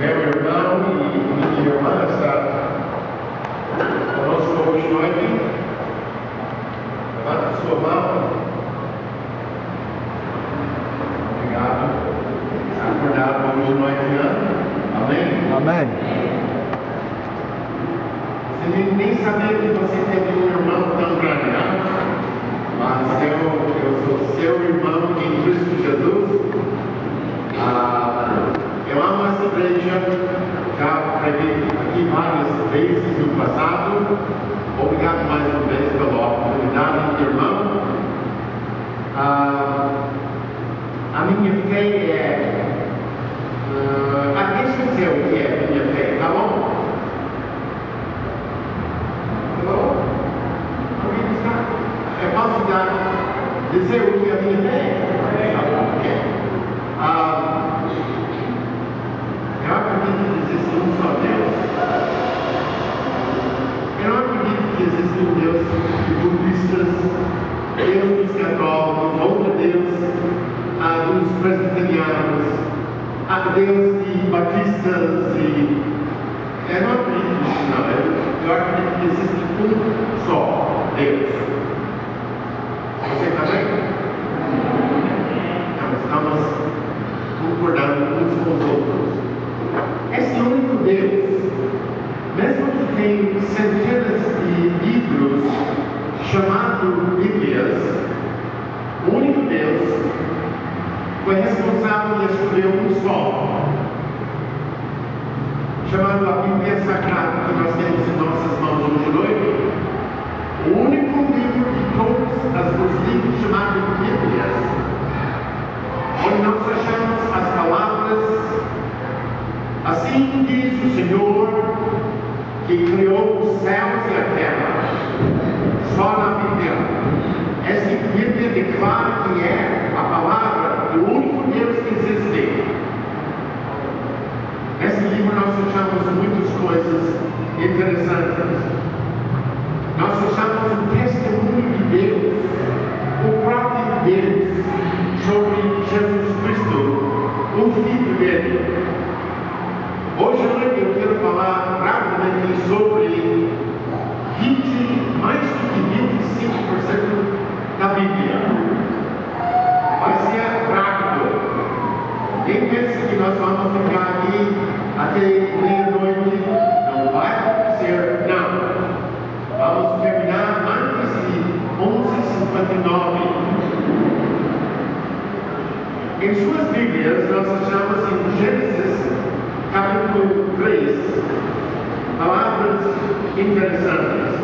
Meu irmão e minha irmã está conosco hoje à noite. Levanta sua mão. Obrigado. Acordado hoje à noite. Amém? Amém. Você nem sabia que você teve um irmão tão grande, né? Mas eu sou seu irmão em Cristo Jesus. Eu amo essa igreja, já preguei aqui várias vezes no passado. Obrigado mais uma vez pela oportunidade, irmão. A minha fé é. Deixa eu dizer o que é a minha fé, tá bom? Tá bom? Eu posso dizer o que é a minha fé? Eu acredito que existe um só Deus. Eu não acredito que existe um Deus de budistas, Deus dos católicos, outro Deus dos presbiterianos, Deus de batistas e... Eu não acredito nisso, não. Eu acredito que existe um só Deus. Você também? Então, estamos concordando uns com os outros. Esse único Deus, mesmo que tem centenas de livros chamados Bíblias, o único Deus foi responsável e escolheu um só, chamado a Bíblia Sagrada, que nós temos em nossas mãos hoje à noite. O único livro de todos os livros chamados Bíblias, onde nós achamos as palavras: assim diz o Senhor, que criou os céus e a terra. Só na Bíblia. Essa Bíblia declara que é a palavra do único Deus que existe. Nesse livro nós achamos muitas coisas interessantes. Nós achamos o testemunho de Deus, o próprio Deus, sobre Jesus Cristo, o Filho dele. Hoje à noite eu quero falar rapidamente sobre mais do que 25% da Bíblia. Vai ser rápido. Quem pensa que nós vamos ficar aqui até meia-noite? Não vai acontecer, não. Vamos terminar antes de 11h59. Em suas Bíblias, nós achamos em Gênesis, capítulo 3, palavras interessantes.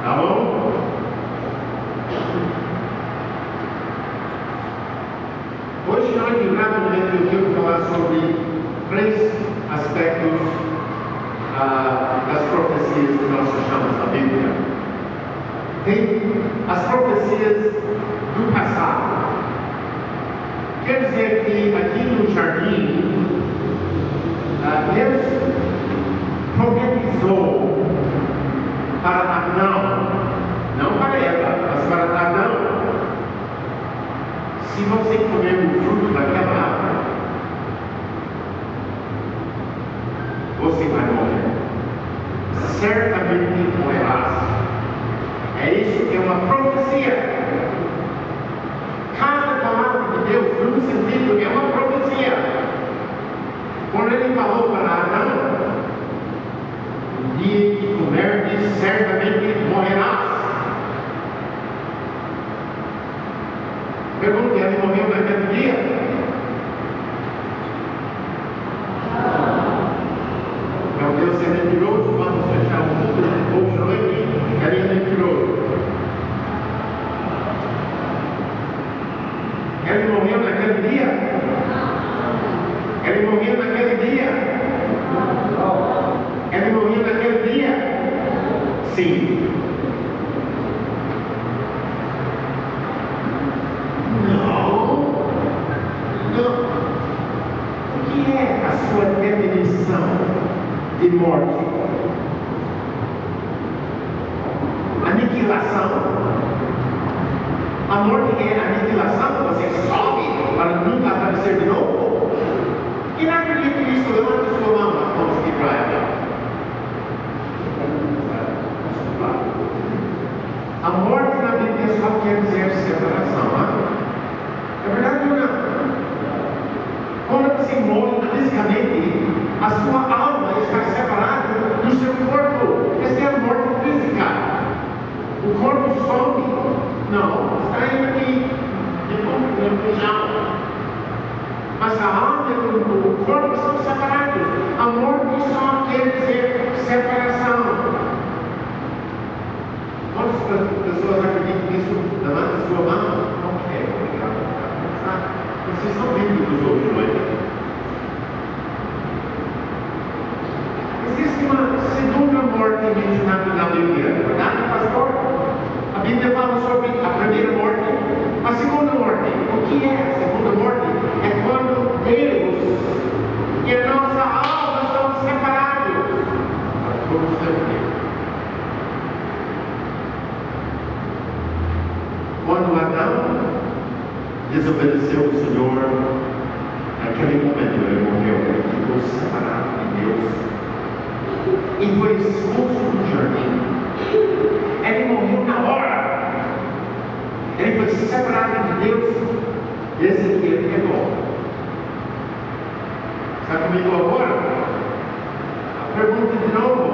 Tá bom? Hoje à noite, rapidamente, eu quero falar sobre 3 aspectos das profecias que nós achamos na Bíblia. Tem as profecias do passado. Quer dizer que aqui no jardim, Deus profetizou para Adão, não para Eva, mas para Adão: se você comer o fruto daquela árvore, você vai morrer. Certamente morrerás. É isso que é uma profecia. Cada palavra de Deus, no sentido, é uma profecia. Quando ele falou para Adão: no dia que comerdes, certamente morrerás. Pergunta: ele morreu naquele dia? Então Deus é mentiroso. Vamos fechar o mundo hoje à noite. Ele é mentiroso. Ele morreu naquele dia? Ele morreu naquele dia? Ele morreu naquele dia? Sim. morte. Aniquilação. A morte é a aniquilação, você sobe para nunca aparecer de novo. Quem acredita nisso, levanta sua mão, vamos aqui para ela. A morte na Bíblia só quer dizer separação. É verdade ou não? Quando você morre fisicamente, a sua alma está separada do seu corpo. Essa é a morte física. O corpo some. Não, está aqui de pijama. Mas a alma e o corpo são separados. A morte só quer dizer separação. Quantas pessoas acreditam nisso? Levanta a sua mão. Ok, obrigado. Vocês são bíblicos hoje, não é? Existe uma segunda morte mencionada na Bíblia, verdade, pastor? A Bíblia fala sobre a primeira morte, a segunda morte. O que é a segunda morte? É quando Deus e a nossa alma são separados. Como sempre. Quando Adão desobedeceu o Senhor, naquele momento ele morreu, ele ficou separado de Deus e foi expulso do jardim. Ele morreu na hora. Ele foi separado de Deus. Esse aqui ele pegou. Está comigo agora? A pergunta de novo: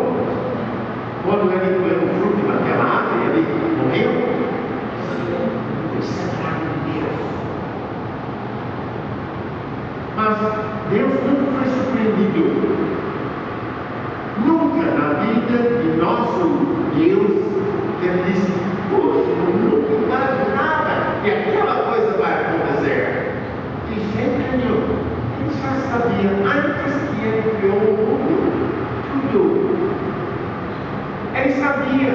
quando ele comeu o fruto daquela árvore, ele morreu? Foi separado de Deus. Mas Deus nunca foi surpreendido. Nunca na vida de nosso Deus ele disse: puxa, nunca mais nada e aquela coisa vai acontecer. De jeito nenhum. Ele já sabia antes que ele criou o mundo. Tudo. Ele sabia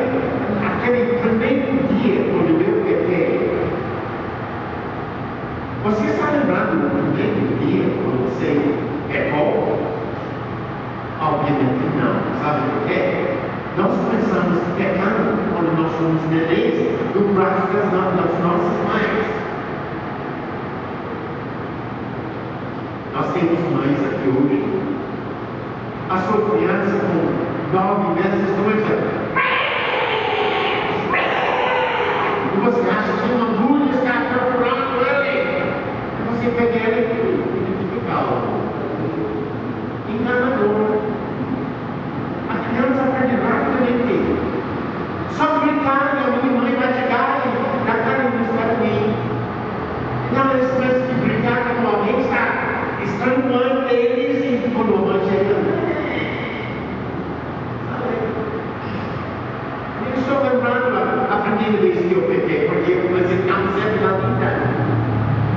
aquele primeiro dia quando eu pequei. Você está lembrando do primeiro dia quando você pecou? Obviamente não. Sabe por quê? Nós começamos pecando quando nós somos bebês do braço das nossas mães. Nós temos mães aqui hoje. A sua criança com 9 meses, 2 anos. E você acha que uma agulha está procurando ele? E você pega ele e fica calmo. Enganador. A criança aprende rapidamente. Só brincar que a minha mãe vai chegar e dar cara no escapim. Então eles começam a brincar como alguém está estrangulando eles e quando a mãe chega. Eu estou lembrando a primeira vez que eu peguei, porque eu comecei a não sempre na vida.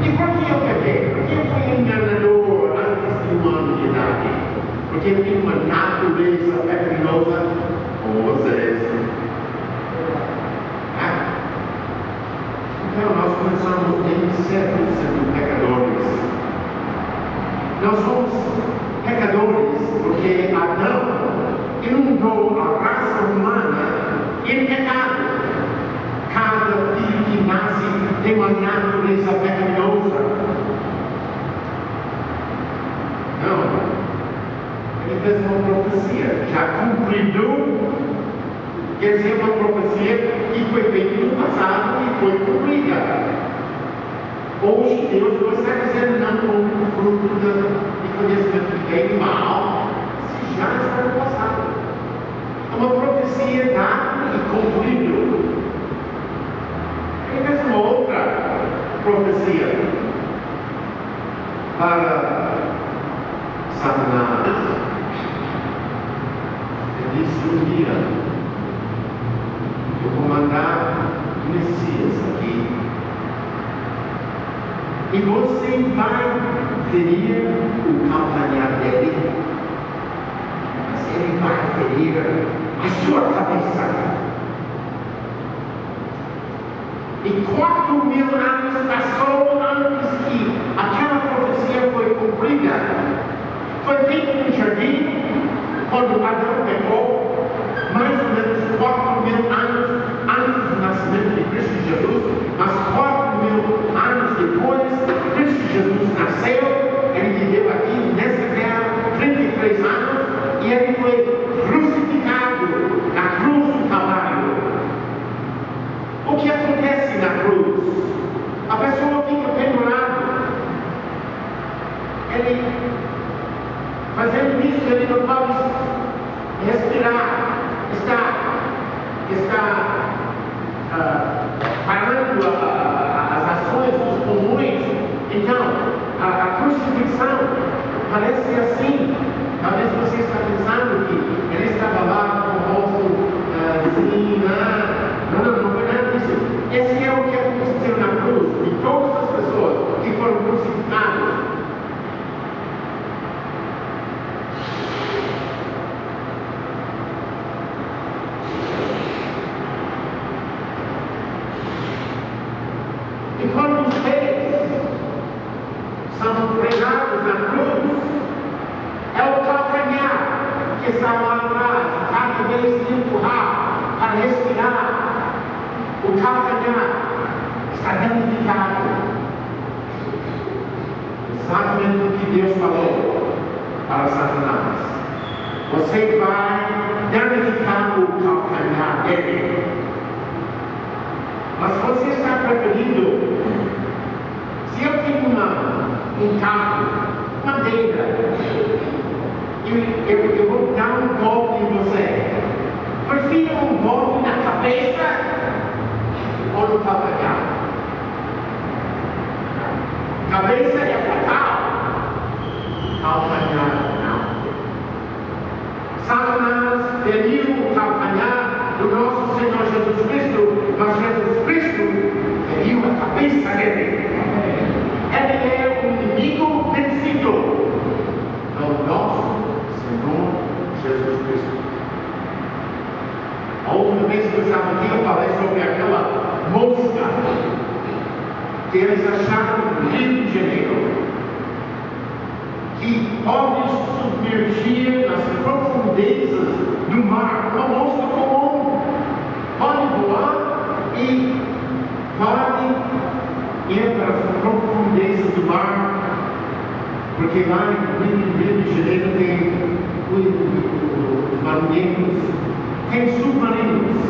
E por que eu peguei? Porque eu fui enganador antes de 1 ano de idade. Porque eu tinha uma natureza pecaminosa com vocês. Então nós começamos bem cedo sendo pecadores. Nós somos pecadores porque Adão inundou a raça humana em pecado. Cada filho que nasce tem uma natureza pecaminosa. Não. Ele fez uma profecia, já cumprido, quer dizer, uma profecia que foi feita no passado e foi cumprida. Hoje Deus não está dizendo não come o fruto do conhecimento do bem e mal, se já está no passado. É uma profecia dada e cumprida. Ele fez uma outra profecia para Satanás. Ele disse um dia: eu vou mandar o Messias aqui e você vai ferir o calcanhar dele, mas ele vai ferir a sua cabeça. E 4.000 anos passou antes que aquela profecia foi cumprida. Foi feito no jardim, quando Adão pecou, mais ou menos 4.000 anos antes do nascimento de Cristo Jesus, mas 4.000 anos depois, Cristo Jesus nasceu, ele viveu aqui nessa terra 33 anos e ele foi crucificado na cruz do Calvário. O que acontece na cruz? A pessoa fica pendurada. Ele, fazendo isso, ele não pode respirar. Está parando as ações dos pulmões. Então, a crucifixão parece assim. Talvez você está pensando que ele estava lá com o rosto assim, não foi nada disso. Esse é o que aconteceu na cruz, de todas as pessoas que foram crucificadas. E quando os reis são pregados na cruz, é o calcanhar que está lá atrás, cada vez de empurrar para respirar. O calcanhar está danificado. Exatamente o que Deus falou para Satanás. Você vai danificar o calcanhar dele. Mas você está preferindo, se eu tenho um carro, madeira, eu vou dar um golpe em você. Prefiro um golpe na cabeça ou no calcanhar? Cabeça é fatal, calcanhar não. Satanás feriu o calcanhar do nosso Senhor Jesus Cristo, mas Jesus Cristo feriu a cabeça dele. Ele é o inimigo vencido, o nosso Senhor Jesus Cristo. A última vez que eu estava aqui, eu falei sobre aquela mosca que eles acharam no Rio de Janeiro, que pode submergir nas profundezas do mar, uma mosca comum, pode voar e pode ir para as profundezas do mar, porque lá no Rio de Janeiro tem os marinheiros, tem submarinos,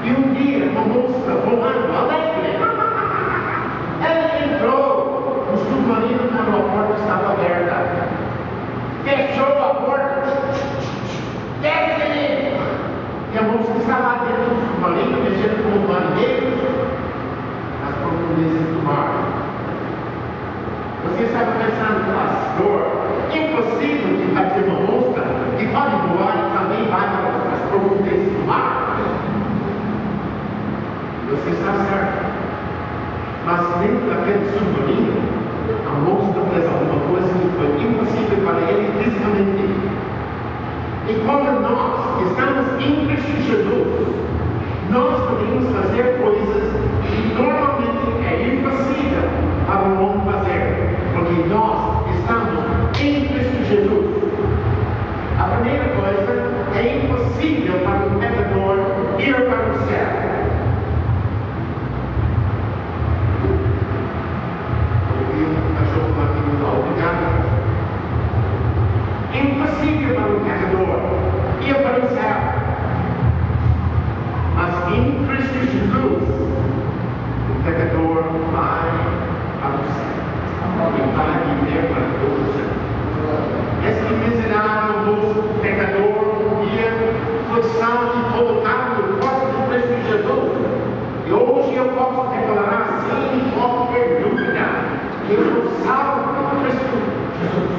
e um dia uma mosca voando alegre, ela entrou no submarino quando a porta estava aberta, fechou a porta, desce, e a mosca estava lá dentro do submarino, mexendo com os marinheiros, nas profundezas do mar. Você estava pensando, pastor, impossível que vai ter uma mosca que pode voar e também vai para as profundezas do mar? Você está certo. Mas dentro daquele submarino, a mosca fez alguma coisa que foi impossível para ele fisicamente. E quando nós estamos em Cristo Jesus, nós podemos fazer coisas que normalmente é impossível para o homem fazer, porque nós estamos em Cristo Jesus. A primeira coisa, é impossível para o pecador ir para o céu. É impossível para o pecador ir para o céu. Mas em Cristo Jesus, o pecador vai para o céu. E vai viver para todos sempre. Esse miserável moço pecador um dia foi salvo e colocado no corpo de Cristo Jesus. E hoje eu posso declarar sem qualquer dúvida que eu sou salvo por Cristo Jesus.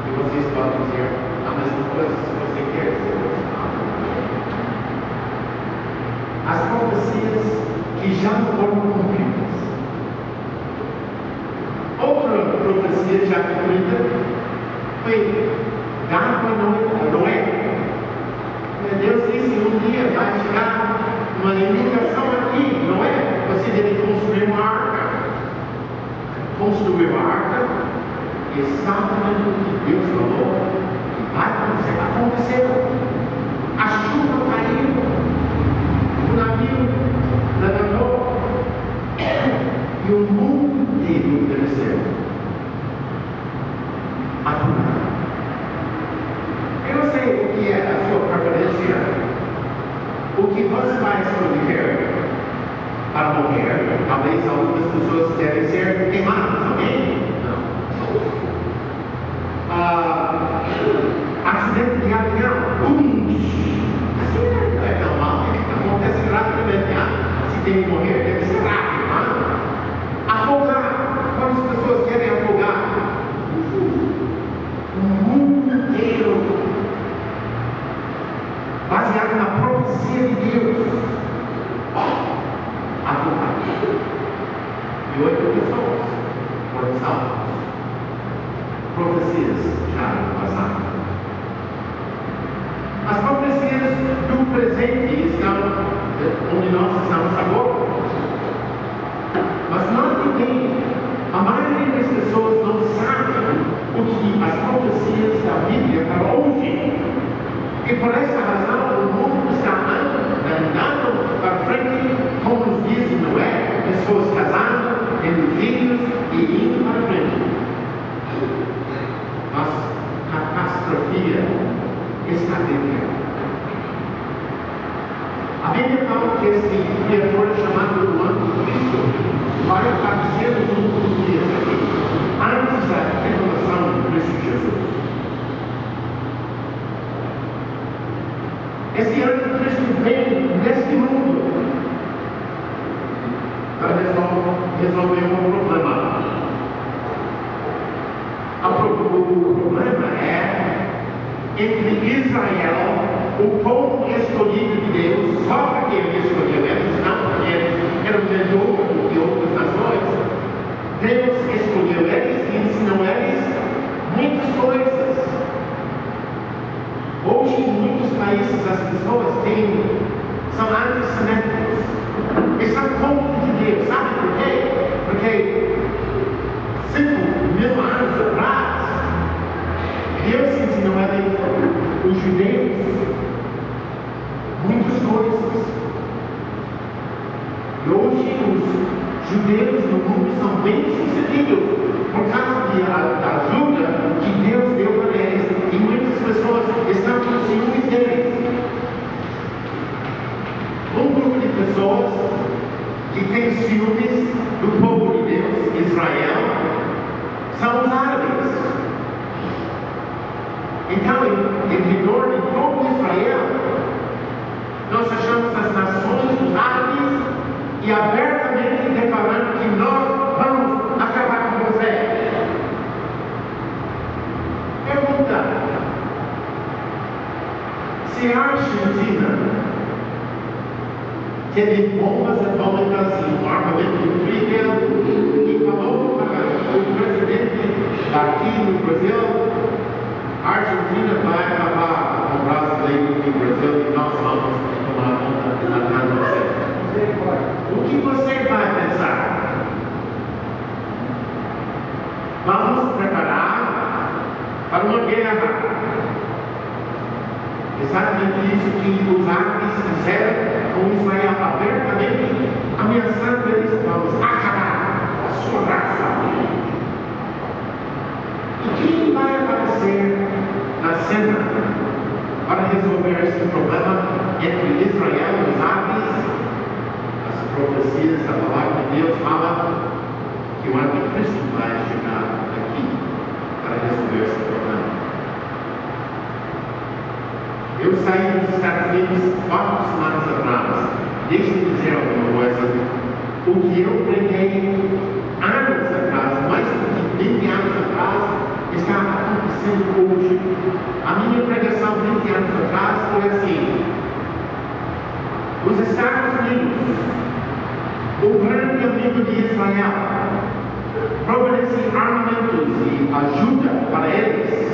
E vocês podem dizer a mesma coisa se você quer dizer. As profecias que já foram cumpridas. Outra profecia já cumprida foi dada a Noé. Deus disse um dia vai chegar uma indicação aqui, Noé, você deve construir uma arca. Construiu a arca, exatamente o que Deus falou que vai acontecer. O que você vai escolher para morrer? Talvez algumas pessoas querem ser queimadas, amém? Acidente de avião, assim é normal, acontece rapidamente. Se tem que morrer, deve ser rápido. Afogar, quantas pessoas querem afogar? O mundo inteiro, baseado na profecia de Deus, afogar. E 8 pessoas foram salvas. Profecias já no passado. As profecias do presente estão onde nós estamos agora. Mas note bem, a maioria das pessoas não sabem o que as profecias da Bíblia para hoje. E por essa razão o mundo está andando para frente, como nos diz Noé, pessoas casando, tendo filhos e indo para frente. Mas a catástrofe está dentro. A Bíblia fala que esse criador chamado Anticristo vai aparecer nos últimos dias aqui, antes da revelação de Cristo Jesus. Esse Anticristo vem neste mundo para resolver um problema. O problema é entre Israel, o povo escolhido de Deus, só porque ele escolheu eles, não porque eles eram melhores do que outras nações. Deus escolheu eles e ensinou eles muitas coisas. Hoje, em muitos países, as pessoas são antissemitas. Eles são contra de Deus. Sabe por quê? Porque 5.000 anos atrás, Deus ensinou a os judeus muitas coisas. E hoje os judeus no mundo são bem sucedidos por causa da ajuda que Deus deu para eles. E muitas pessoas estão com ciúmes deles. Um grupo de pessoas que tem ciúmes do povo de Deus, Israel, são os árabes. Então, em redor de todo Israel, nós achamos as nações dos árabes e abertamente declarando que nós vamos acabar com você. Pergunta: se a Argentina teve bombas atômicas e um armamento incrível e falou para o presidente daqui no Brasil, a Argentina vai acabar com o brasileiro e o Brasil e nós vamos tomar conta de você. O que você vai pensar? Vamos preparar para uma guerra. Exatamente isso que os árabes fizeram com Israel, abertamente ameaçando eles: vamos acabar com a sua raça. E quem vai aparecer na cena para resolver esse problema entre Israel e os árabes? As profecias da palavra de Deus falam que o Anticristo vai chegar aqui para resolver esse problema. Eu saí dos Estados Unidos 4 semanas atrás. Deixe-me dizer alguma coisa. O que eu preguei anos atrás, mais de 20 anos atrás, está acontecendo hoje. A minha pregação 20 anos atrás foi assim: os Estados Unidos, o grande amigo de Israel, providencia armamentos e ajuda para eles.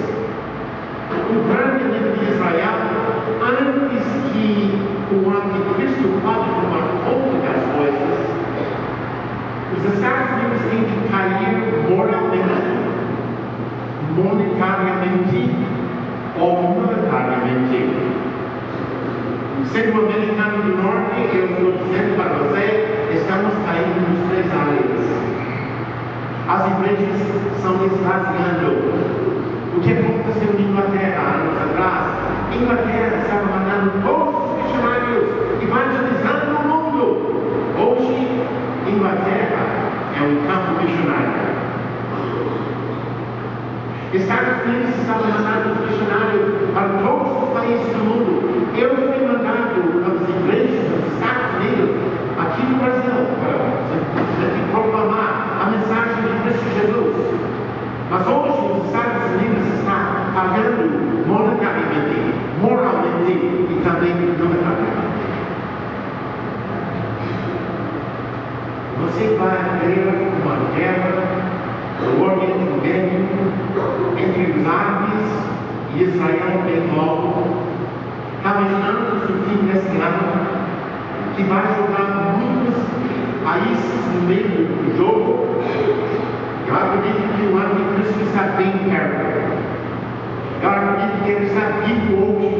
O grande amigo de Israel, antes que o Anticristo pode tomar conta das coisas, os Estados Unidos têm que cair moralmente, monetariamente ou monetariamente. Sendo um americano do norte, eu estou dizendo para você, estamos caindo nos 3 áreas. As igrejas estão esvaziando. O que aconteceu na Inglaterra anos atrás? A Inglaterra estava mandando todos os missionários Estados Unidos estavam mandando missionários para todos os países do mundo. Eu fui mandado às igrejas dos Estados Unidos, aqui no Brasil, para proclamar a mensagem de Cristo Jesus. Mas hoje os Estados Unidos estão pagando monetariamente, moralmente e também monetariamente. Você vai ver uma guerra no Oriente Médio entre os árabes e Israel bem logo, caminhando no fim deste ano, que vai jogar muitos países no meio do jogo. Eu acredito que o anticristo está bem perto. Eu acredito que ele está vivo hoje.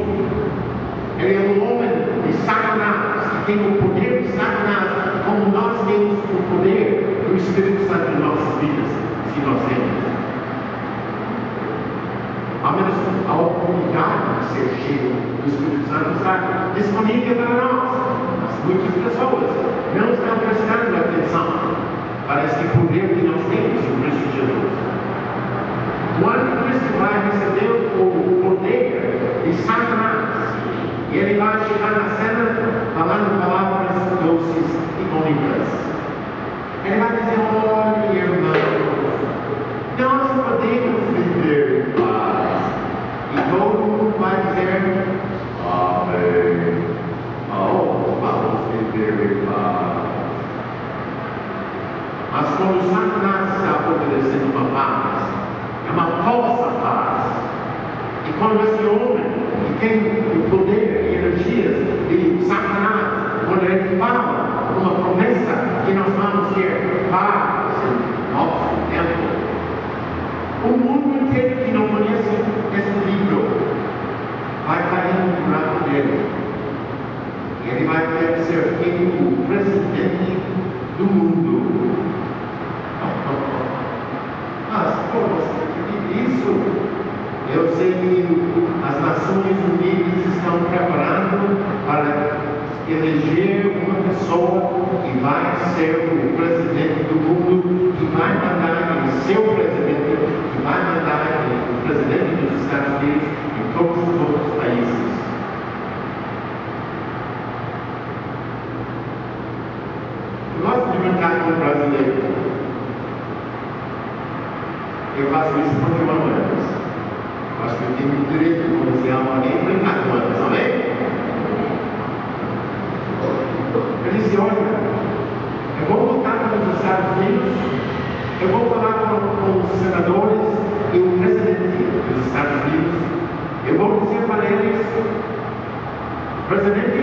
Ele é um homem de Satanás, que tem o poder de Satanás, como nós temos o poder do Espírito Santo em nossas vidas, se nós temos. Ao menos a oportunidade de ser cheio do Espírito Santo está disponível para nós. Mas muitas pessoas não estão prestando atenção para esse poder que nós temos em Cristo Jesus. O anticristo vai receber o poder de Satanás. E ele vai chegar na cena falando palavras doces e bonitas. Ele vai dizer: olha, irmãos, nós podemos viver em paz. E todo mundo vai dizer: amém. Oh, vamos viver em paz. Mas quando Satanás está oferecendo uma paz, é uma falsa paz. E quando esse homem que tem o poder e energias de Satanás, quando ele fala uma promessa que nós vamos ter paz em nosso tempo, o mundo inteiro que não conhece esse livro vai cair no buraco dele. E ele vai ter que ser feito o presidente do mundo. Mas, por você acredita nisso? Eu sei que as Nações Unidas estão preparando para eleger uma pessoa que vai ser o presidente do mundo, que vai mandar em seu presidente, que vai mandar o presidente dos Estados Unidos e todos os outros países. Eu gosto de brincar com o brasileiro. Eu faço isso porque eu amo eles. Acho que eu tenho o direito de conhecer alguém e brincar com elas, amém? Ele disse: olha, eu vou voltar para os Estados Unidos, eu vou falar com os senadores e o presidente dos Estados Unidos, eu vou dizer para eles: presidente,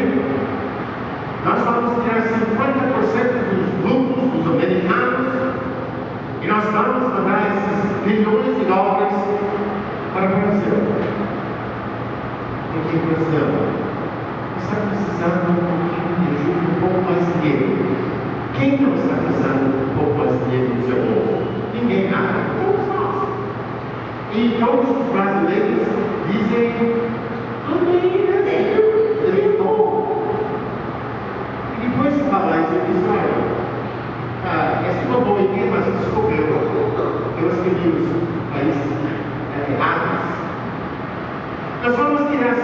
nós vamos tirar 50% dos lucros dos americanos e nós vamos mandar esses bilhões de dólares para o Brasil. Porque o Brasil está precisando um pouquinho de ajuda, um pouco mais de dinheiro. Quem não está precisando um pouco mais de dinheiro no seu bolso? Ninguém, nada. Todos nós. E todos os brasileiros dizem: amém, Brasil, é bom. E depois de falar isso, eu disse: olha, essa é uma boa ideia, mas desculpa, eu escolhi os países errados. Nós vamos tirar 50%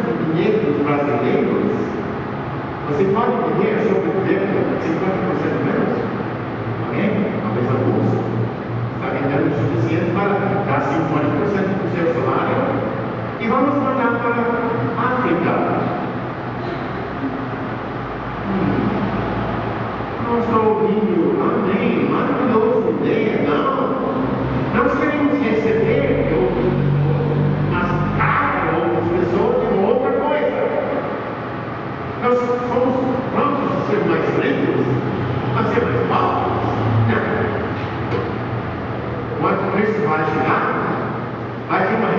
do dinheiro dos brasileiros. Você pode viver sobre o dinheiro 50% menos? Amém? Talvez alguns está vendendo o suficiente para dar 50% do seu salário e vamos mandar para a África. Não estou ouvindo, amém, maravilhosa ideia, não. Nós queremos receber umas cartas ou as pessoas de uma outra coisa. Nós somos prontos a ser mais ricos, a ser mais pobres. O anticristo vai chegar, vai ter uma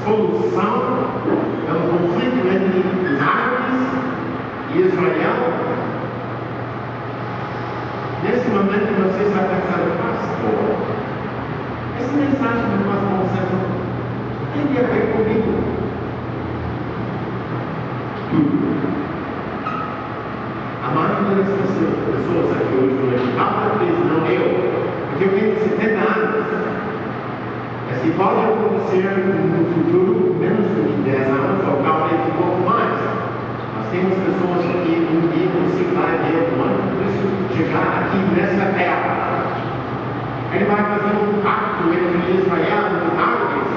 solução do conflito entre os árabes e Israel. Nesse momento você está pensando: pastor, essa mensagem do pastor César tem a ver comigo. Tudo. A maioria das pessoas aqui hoje no Egito, não eu, porque eu tenho 70 anos. Esse pode acontecer no futuro menos do que 10 anos, ou talvez um pouco mais. Nós temos pessoas aqui, um dia você vai ver quando Cristo chegar aqui nessa terra. Ele vai fazer um pacto entre Israel e os árabes.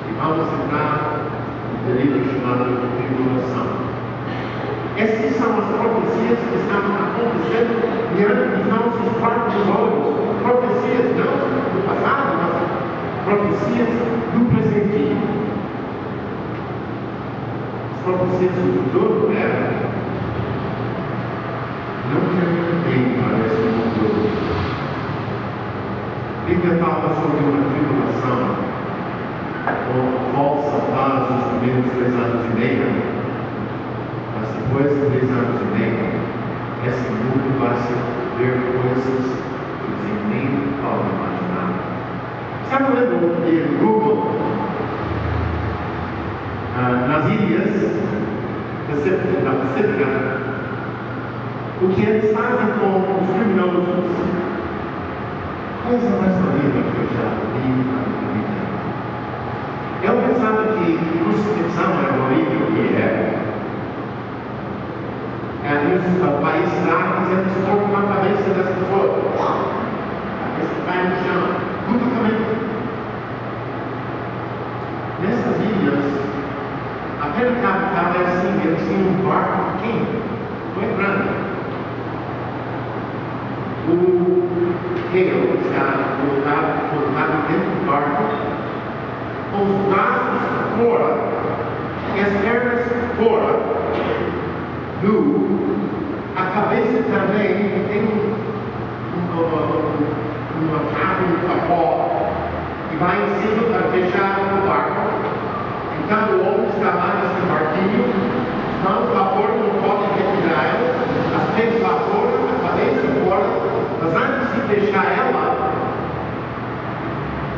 E vamos entrar no período chamado de tribulação. Essas são as profecias que estão acontecendo diante dos nossos próprios olhos. Profecias não do passado, mas profecias do presente. As profecias do futuro não tem para esse mundo. A Bíblia fala sobre uma tribulação, ou falsa paz nos primeiros 3 anos e meio. Mas depois de 3 anos e meio, esse mundo vai se ver coisas que você nem pode imaginar. Estava lendo no Google, nas ilhas da Pacífica, o que eles fazem com os criminosos. Coisa mais bonita que eu já vi na minha vida. Eu pensava que crucifixão era horrível, que é. Nos países árabes, eles cortam a cabeça das pessoas. A cabeça cai no chão, bruscamente. Nessas ilhas, a pena capital é assim: eles tinham um barco pequeno, não é grande. O rei está colocado dentro do barco, com os braços fora e as pernas fora. A cabeça também tem uma capa, um capó, que vai em cima para fechar o barco. Então o homem está lá nesse barquinho, as mãos lá fora, não podem retirar elas, as pés lá fora, a cabeça fora, mas antes de fechar ela,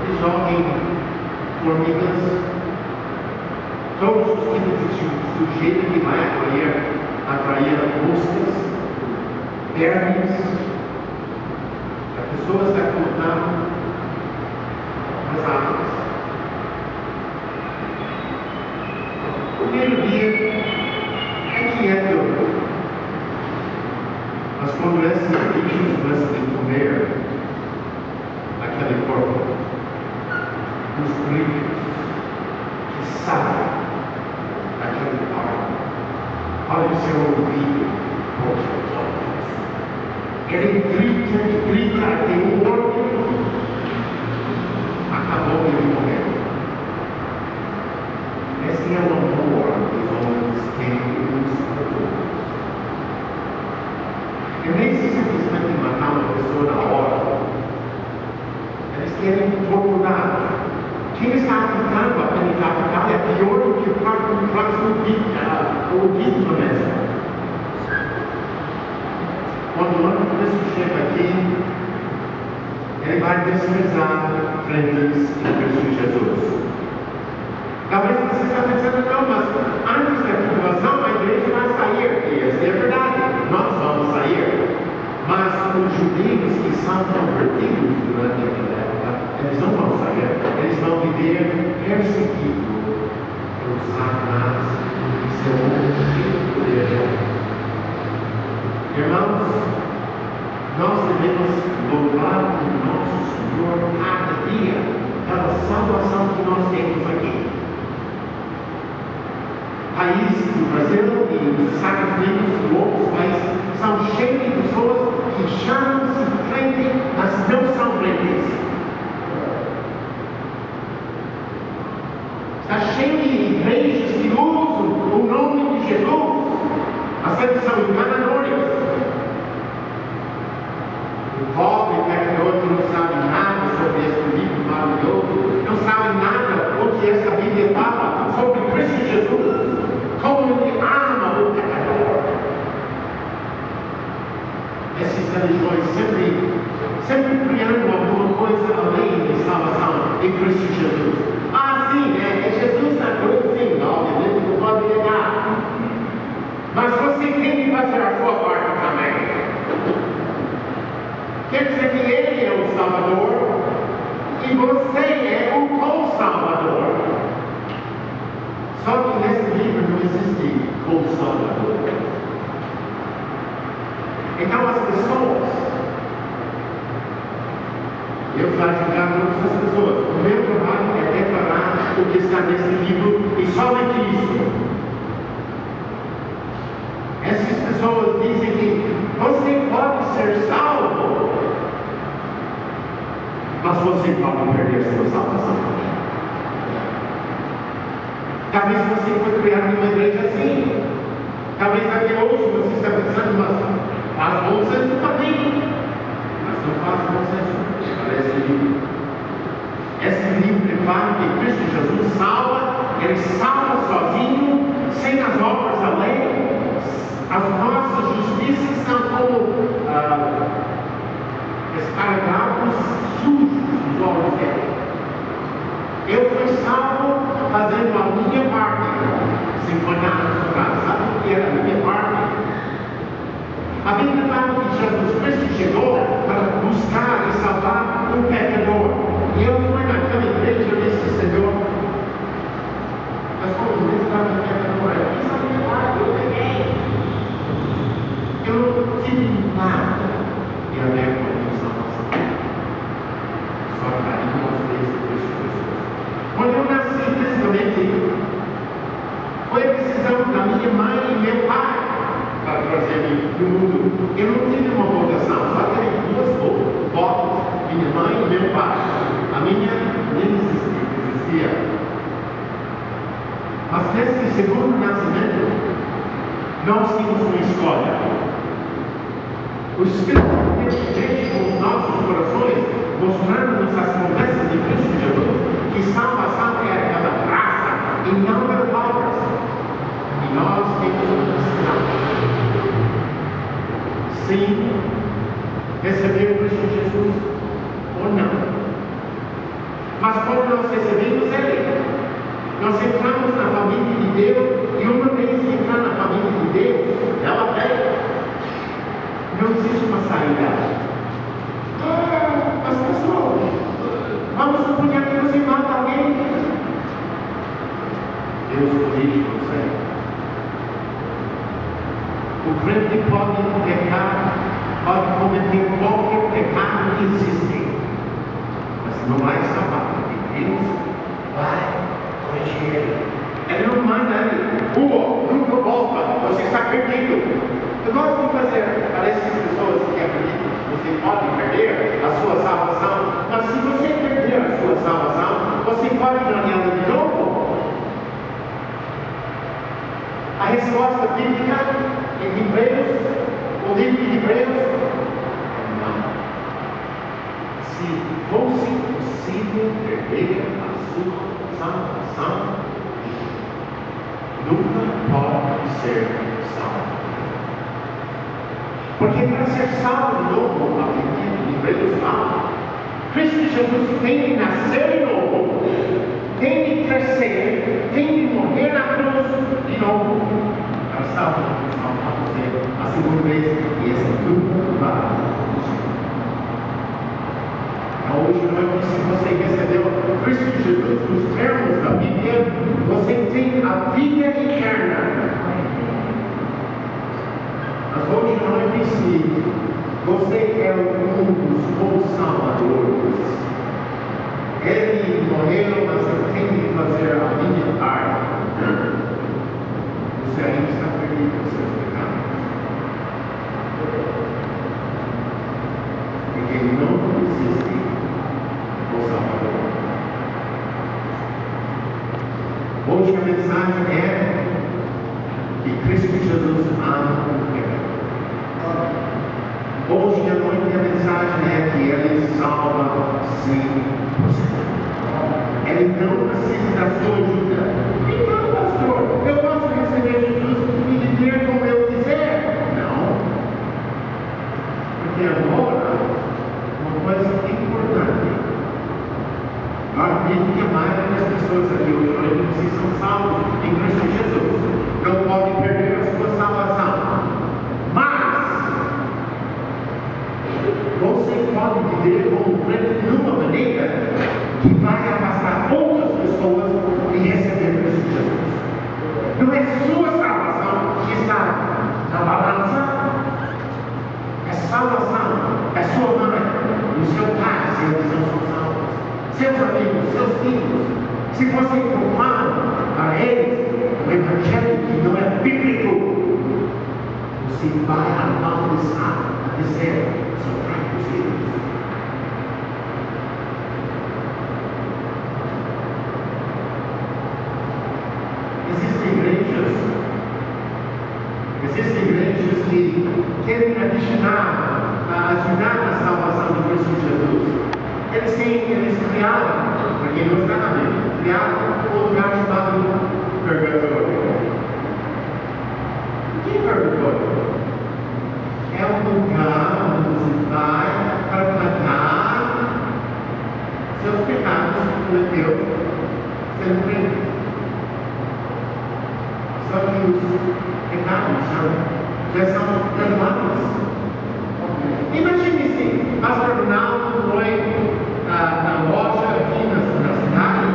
eles jogam formigas, todos os tipos de sujeito que vai atrair moscas, vermes. A pessoa está colocando as águas. O primeiro dia é quieto, mas quando esses bichos começam a comer aquele corpo, os brilhos que saem daquele corpo, olha o seu ouvido, ele grita, tem um ordem, acabou de morrer. Esse é o amor que os homens têm uns por outros. Eu nem sei simplesmente matar uma pessoa na hora. Eles querem torturar. Quem está aplicando a pena capital é pior do que o próximo vítima mesmo. Quando o anticristo chega aqui, ele vai desprezar crentes em Cristo Jesus. Talvez você está pensando, não, mas antes da tribulação a igreja vai sair. E isso é verdade, nós vamos sair. Mas os judeus que são convertidos durante aquela época, eles não vão sair. Eles vão viver perseguidos por Satanás e seu único poder. Irmãos, nós devemos louvar o nosso Senhor cada dia pela salvação que nós temos aqui. País do Brasil e dos Estados Unidos e outros países são cheios de pessoas que chamam-se crentes, mas não são crentes. Está cheio de igrejas que usam o nome de Jesus, mas eles são enganadores. O pobre pecador que não sabe nada sobre esse livro maravilhoso, não sabe nada o que essa Bíblia fala sobre Cristo Jesus, como ele ama o pecador. Essas religiões sempre criando alguma coisa além de salvação em Cristo Jesus. Ah, sim, é Jesus na cruz, sim, obviamente não pode negar. Mas você tem que fazer a sua parte também. Quer dizer que Ele é o Salvador, e E você é o co-salvador. Só que nesse livro não existe co-salvador. Então as pessoas, eu vou ajudar todas as pessoas. O meu trabalho é declarar o que está nesse livro e somente isso. Essas pessoas dizem que você pode ser salvo, mas você pode perder sua salvação. Talvez você foi criado numa igreja assim. Talvez até hoje você está pensando, mas faz bom senso também. Mas não faz bom senso para esse livro. Esse livro declara que Cristo Jesus salva, Ele salva sozinho, sem as obras da lei. As nossas justiças são como escarregavos sujos nos olhos dele. Eu fui salvo fazendo a minha parte. 50 anos atrás, sabe o que era a minha parte? A Bíblia fala que Jesus Cristo chegou para buscar e salvar um pecador. E eu fui naquela igreja e disse, Senhor, mas como eu estava no pecador, eu fiz a minha parte, eu peguei. Eu não tive nada de a ver com a minha salvação. Só carinho aos pés de Cristo Jesus. Quando eu nasci fisicamente, foi a decisão da minha mãe e meu pai para trazer-me para o mundo. Eu não tive uma vocação, só tive duas votos, minha mãe e meu pai. A minha nem existia. Mas nesse segundo nascimento, nós tínhamos uma escolha. O Espírito mexe com os nossos corações, mostrando-nos as promessas de Cristo Jesus, que salvação é aquela graça e não pelas obras. E nós temos uma decisão. Sim, receber Cristo Jesus ou não. Mas quando nós recebemos Ele, nós entramos na família de Deus, e uma vez que entrar na família de Deus, ela veio. Não existe uma saída. Mas pessoal, vamos suponhar que você mata alguém. Deus corrige você. O crente pode pecar, pode cometer qualquer pecado que existe, mas não vai salvar, porque Deus vai corrigir ele. Ele não manda ele, nunca volta, você está perdido. Eu gosto de fazer para essas pessoas que acreditam que você pode perder a sua salvação, mas se você perder a sua salvação, você pode ganhá-la de novo. A resposta bíblica em Hebreus, o livro de Hebreus, é não. Se fosse possível perder a sua salvação, nunca pode ser salvo. Porque para ser salvo de novo, a Bíblia de Hebreus fala, Cristo Jesus tem de nascer de novo, tem de crescer, tem de morrer na cruz de novo, para salvar você a segunda vez, e esse nunca vai acontecer. Então, hoje à noite, se você recebeu Cristo Jesus nos termos da Bíblia, você tem a vida eterna. Mas hoje à noite, se você é um dos co-salvadores, Ele morreu, mas eu tenho que fazer a minha parte. Você ainda está perdido com seus pecados. Porque não existe co-salvador. Hoje a mensagem é que Cristo Jesus ama o pecado. Hoje à noite a mensagem é que Ele salva 100%. Ele não precisa da sua ajuda. Então, pastor, eu posso receber Jesus e viver como eu quiser? Não. Porque agora, uma coisa importante, nós acreditamos que a maioria das pessoas aqui hoje à noite, vocês são salvos em Cristo Jesus. Não podem perder a sua salvação. Mas você pode viver como crente de uma maneira se eles não são salvos. Seus amigos, seus filhos, se você proclamar para eles o evangelho que não é bíblico, você vai amaldiçoar a dizer, são fracos filhos. Existem igrejas que querem ajudar na salvação de Cristo Jesus. Eles criaram, porque não está na Bíblia, criaram um lugar chamado purgatório. O que é purgatório? É um lugar onde você vai para pagar seus pecados que cometeu sendo preso. Só que os pecados já são perdoados. Imagine se pastor Ronaldo foi na loja aqui na cidade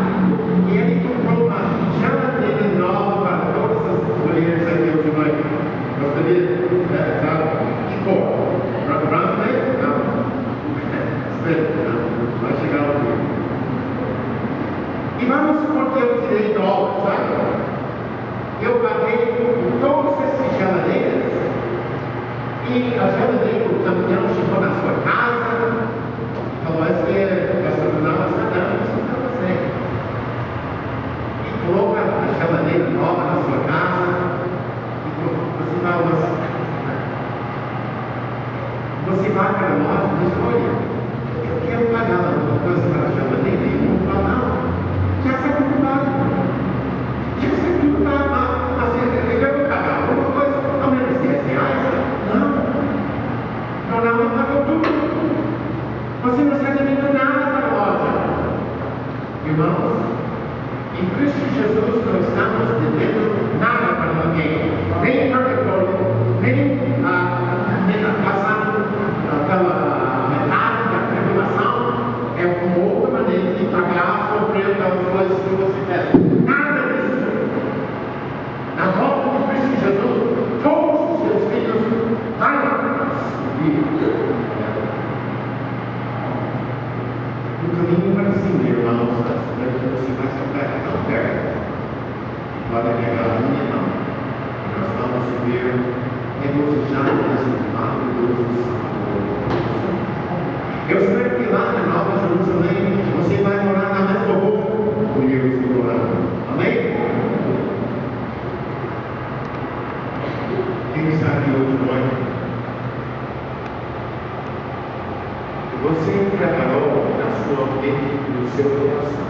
e ele comprou uma geladeira nova para todas as mulheres aqui hoje de noite. Gostaria de cor? Branco mesmo? Não. Espera, não. Vai chegar ao fim. E vamos supor que eu tirei dólares, sabe? Eu paguei por todas essas geladeiras e a geladeira, o caminhão chegou na sua casa e falou assim, pastor Ronaldo está dando isso para você. E coloca a geladeira nova na sua casa e você vai para a loja e diz, olha, eu quero pagar alguma coisa para a geladeira e o mundo fala, não, já está preocupado. Já está preocupado. Eu quero pagar alguma coisa, ao menos R$10. Não, não pagou tudo. Você não está devendo nada para a loja. Irmãos, em Cristo Jesus não estamos devendo nada para ninguém. Nem purgatório, nem passando pela metade da tribulação. É uma outra maneira de pagar, sofrer pelas coisas que você fez. Nada disso. Na volta de Cristo Jesus, todos os seus filhos vão subir. O caminho para cima, irmãos, você vai ficar tão perto. Pode pegar a minha mão. Nós vamos subir regozijados nesse maravilhoso Salvador. Eu espero que lá na Nova Jerusalém você vai morar na mesma rua como eu estou morando. Amém? Quem está aqui hoje de noite? Você preparou na sua mente, no seu coração,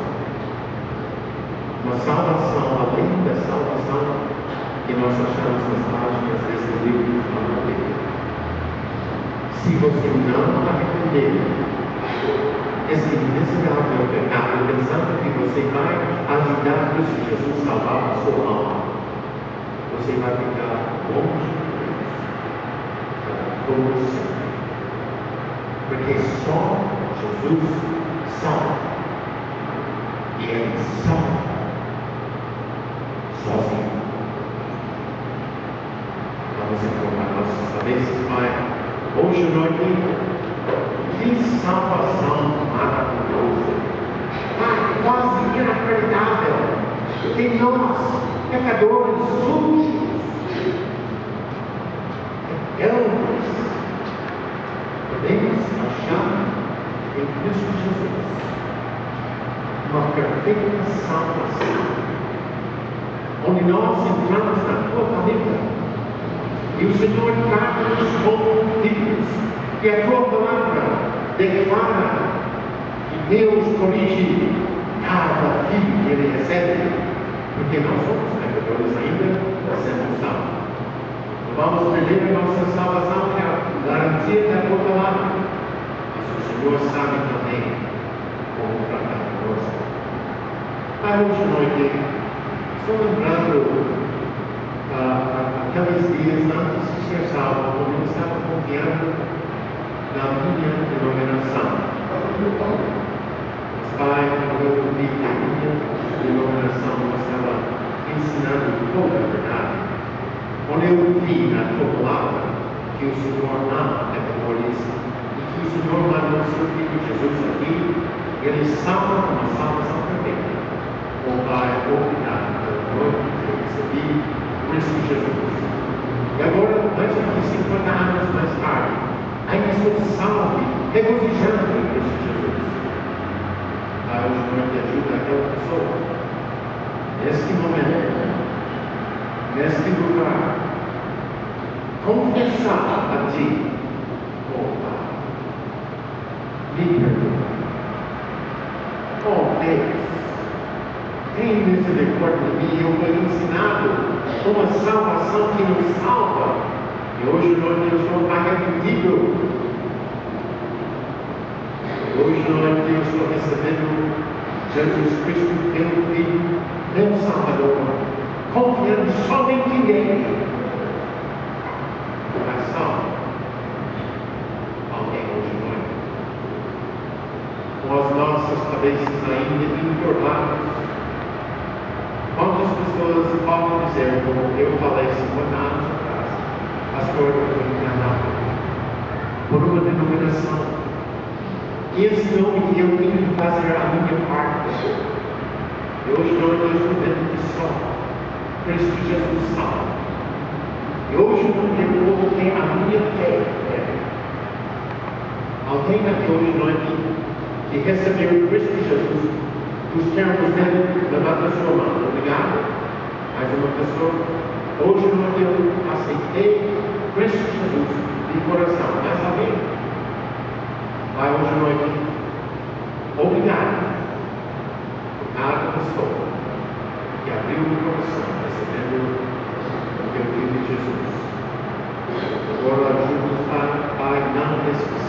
uma salvação além da salvação que nós achamos nas páginas desse livro de Bíblia. Se você não arrepender esse miserável pecado, pensando que você vai ajudar Cristo Jesus a salvar a sua alma, você vai ficar longe de Deus para todo sempre. Porque só Jesus salva. E Ele salva sozinho. Vamos encontrar nossas cabeças, Pai. Hoje à noite, que salvação maravilhosa. Pai, quase inacreditável. Que nós, pecadores sujos, podemos achar em Cristo Jesus uma perfeita salvação, onde nós entramos na tua família e o Senhor trata-nos como filhos, e a tua palavra declara que Deus corrige cada filho que Ele recebe, porque nós somos pecadores ainda, sendo salvos. Vamos perder a nossa salvação, que é a garantia da tua palavra. Mas o Senhor sabe também como tratar conosco. Pai, hoje à noite, estou lembrando aqueles dias antes de ser salvo, quando eu estava confiando na minha denominação. Mas, Pai, quando eu vi que a minha denominação estava ensinando toda a verdade, quando eu vi na tua palavra que o Senhor ama pecadores e que o Senhor mandou o seu Filho Jesus aqui, Ele salva uma salvação perfeita. Oh Pai, obrigado pela glória que eu recebi por Cristo Jesus. E agora, mais de 50 anos mais tarde, ainda estou salvo, regozijando em Cristo Jesus. Pai, o Senhor te ajuda aquela pessoa, neste momento, neste lugar, confessar a Ti, oh Pai, me perdoa. Oh Deus, tem misericórdia de mim. Eu fui ensinado uma salvação que nos salva. E hoje nós estou arrependido. Hoje eu estou recebendo Jesus Cristo, teu Filho, meu Salvador, confiando somente nele. Mas salva alguém hoje noite, com as nossas cabeças ainda encurvadas. Quantas pessoas podem dizer, como eu falei 50 anos atrás, pastor, eu fui enganado por uma denominação que ensinou que eu tinha que fazer a minha parte. E hoje nós estou vendo que só Cristo Jesus salva. E hoje eu coloquei a minha fé nele. Alguém aqui hoje noite que recebeu Cristo Jesus, os termos dele, levanta a sua mão. Obrigado. Mais uma pessoa. Hoje eu aceitei Cristo Jesus de coração. Mais alguém? Vai hoje à noite. Obrigado por cada pessoa que abriu o coração, recebendo o teu Filho Jesus. Agora ajuda-nos, Pai, não esquecer